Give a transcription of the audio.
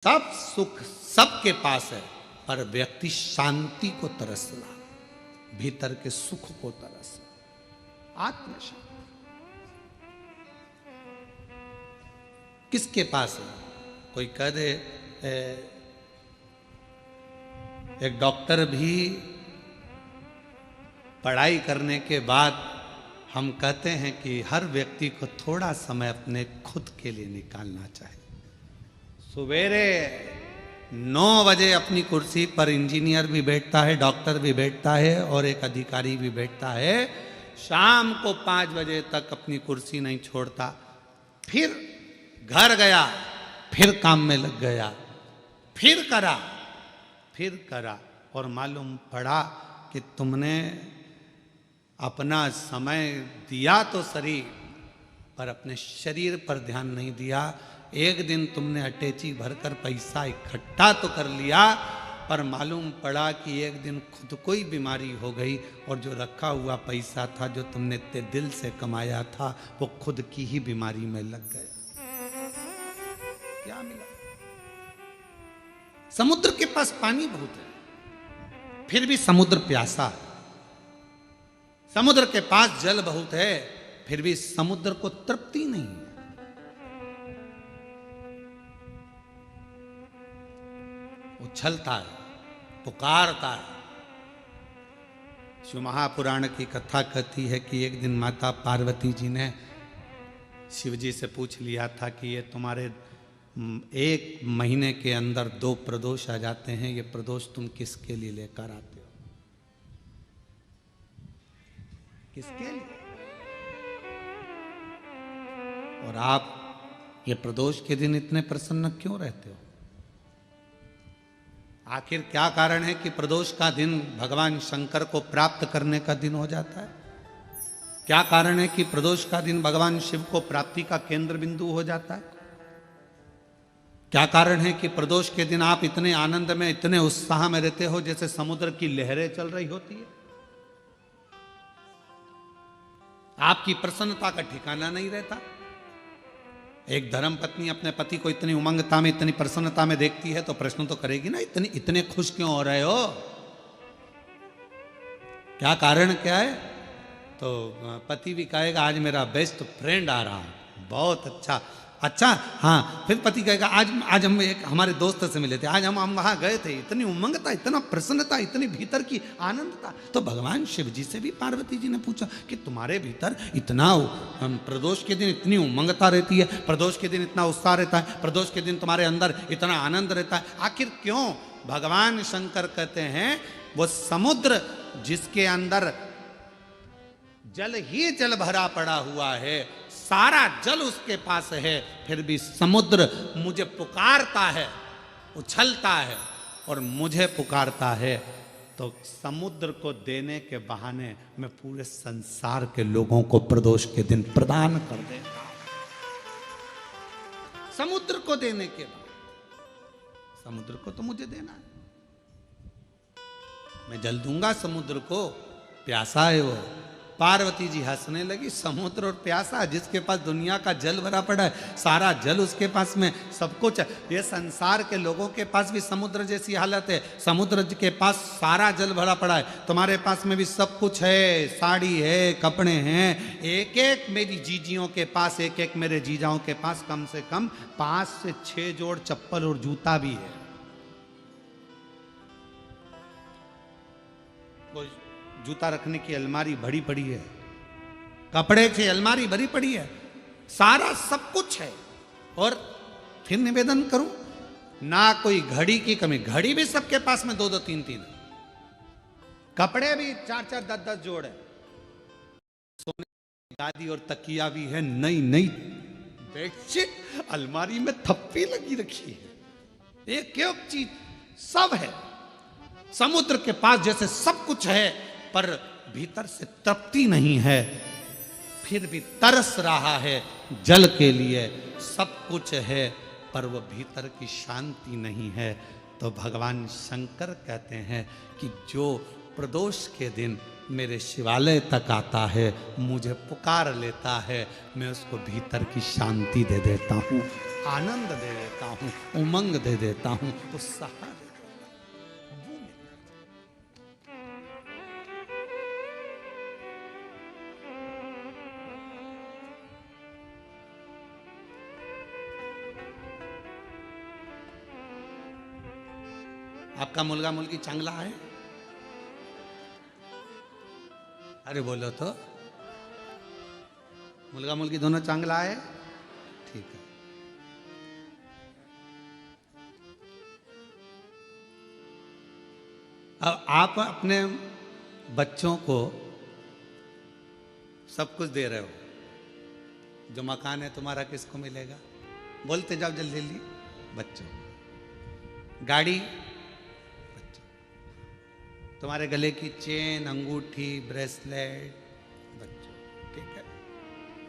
सब सुख सबके पास है, पर व्यक्ति शांति को तरस रहा, भीतर के सुख को तरस रहा। आत्म शांति किसके पास है? कोई कह दे एक डॉक्टर भी पढ़ाई करने के बाद हम कहते हैं कि हर व्यक्ति को थोड़ा समय अपने खुद के लिए निकालना चाहिए। सवेरे 9 बजे अपनी कुर्सी पर इंजीनियर भी बैठता है, डॉक्टर भी बैठता है और एक अधिकारी भी बैठता है। शाम को 5 बजे तक अपनी कुर्सी नहीं छोड़ता, फिर घर गया, फिर काम में लग गया, फिर करा और मालूम पड़ा कि तुमने अपना समय दिया तो सही, पर अपने शरीर पर ध्यान नहीं दिया। एक दिन तुमने अटैची भरकर पैसा इकट्ठा तो कर लिया, पर मालूम पड़ा कि एक दिन खुद को ही बीमारी हो गई और जो रखा हुआ पैसा था, जो तुमने इतने दिल से कमाया था, वो खुद की ही बीमारी में लग गया। क्या मिला? समुद्र के पास पानी बहुत है, फिर भी समुद्र प्यासा है। समुद्र के पास जल बहुत है, फिर भी समुद्र को तृप्ति नहीं है। उछलता है, पुकारता है। शिव महापुराण की कथा कहती है कि एक दिन माता पार्वती जी ने शिव जी से पूछ लिया था कि ये तुम्हारे 1 महीने के अंदर 2 प्रदोष आ जाते हैं, ये प्रदोष तुम किसके लिए लेकर आते हो? किसके लिए? और आप ये प्रदोष के दिन इतने प्रसन्न क्यों रहते हो? आखिर क्या कारण है कि प्रदोष का दिन भगवान शंकर को प्राप्त करने का दिन हो जाता है? क्या कारण है कि प्रदोष का दिन भगवान शिव को प्राप्ति का केंद्र बिंदु हो जाता है? क्या कारण है कि प्रदोष के दिन आप इतने आनंद में, इतने उत्साह में रहते हो जैसे समुद्र की लहरें चल रही होती है? आपकी प्रसन्नता का ठिकाना नहीं रहता। एक धर्मपत्नी अपने पति को इतनी उमंगता में, इतनी प्रसन्नता में देखती है तो प्रश्न तो करेगी ना, इतने खुश क्यों हो रहे हो? क्या कारण क्या है? तो पति भी कहेगा आज मेरा बेस्ट फ्रेंड आ रहा है, बहुत अच्छा। हाँ, फिर पति कहेगा आज हम एक हमारे दोस्त से मिले थे, आज हम वहां गए थे, इतनी उमंगता, इतना प्रसन्नता, इतनी भीतर की आनंद था। तो भगवान शिव जी से भी पार्वती जी ने पूछा कि तुम्हारे भीतर इतना प्रदोष के दिन इतनी उमंगता रहती है, प्रदोष के दिन इतना उत्साह रहता है, प्रदोष के दिन तुम्हारे अंदर इतना आनंद रहता है, आखिर क्यों? भगवान शंकर कहते हैं वो समुद्र जिसके अंदर जल ही जल भरा पड़ा हुआ है, सारा जल उसके पास है, फिर भी समुद्र मुझे पुकारता है, उछलता है और मुझे पुकारता है, तो समुद्र को देने के बहाने मैं पूरे संसार के लोगों को प्रदोष के दिन प्रदान कर देता हूं। समुद्र को देने के बाद, समुद्र को तो मुझे देना है, मैं जल दूंगा समुद्र को, प्यासा है वो। पार्वती जी हंसने लगी, समुद्र और प्यासा, जिसके पास दुनिया का जल भरा पड़ा है, सारा जल उसके पास में, सब कुछ है। ये संसार के लोगों के पास भी समुद्र जैसी हालत है, समुद्र के पास सारा जल भरा पड़ा है, तुम्हारे पास में भी सब कुछ है, साड़ी है, कपड़े हैं, एक एक मेरी जीजियों के पास, एक एक मेरे जीजाओं के पास कम से कम 5 से 6 जोड़ चप्पल और जूता भी है। जूता रखने की अलमारी भरी पड़ी है, कपड़े की अलमारी भरी पड़ी है, सारा सब कुछ है। और फिर निवेदन करूं, ना कोई घड़ी की कमी, घड़ी भी सबके पास में 2-2 3-3, कपड़े भी 4-4 10-10 जोड़ है, सोने की गादी और तकिया भी है, नई बेडशीट अलमारी में थप्पी लगी रखी है, एक चीज सब है। समुद्र के पास जैसे सब कुछ है, पर भीतर से तृप्ति नहीं है, फिर भी तरस रहा है जल के लिए। सब कुछ है, पर वह भीतर की शांति नहीं है। तो भगवान शंकर कहते हैं कि जो प्रदोष के दिन मेरे शिवालय तक आता है, मुझे पुकार लेता है, मैं उसको भीतर की शांति दे देता हूँ। आनंद दे देता हूं, उमंग दे देता हूं, उत्साह दे देता हूं। वो मिलना चाहिए। आपका मुलगा मुलगी चांगला आहे? अरे बोलो तो, मुलगा मुलगी दोनों चांगला आहे? ठीक है। अब आप अपने बच्चों को सब कुछ दे रहे हो, जो मकान है तुम्हारा किसको मिलेगा? बोलते जाओ जल्दी जल्दी। बच्चों। गाड़ी, बच्चों। तुम्हारे गले की चेन, अंगूठी, ब्रेसलेट,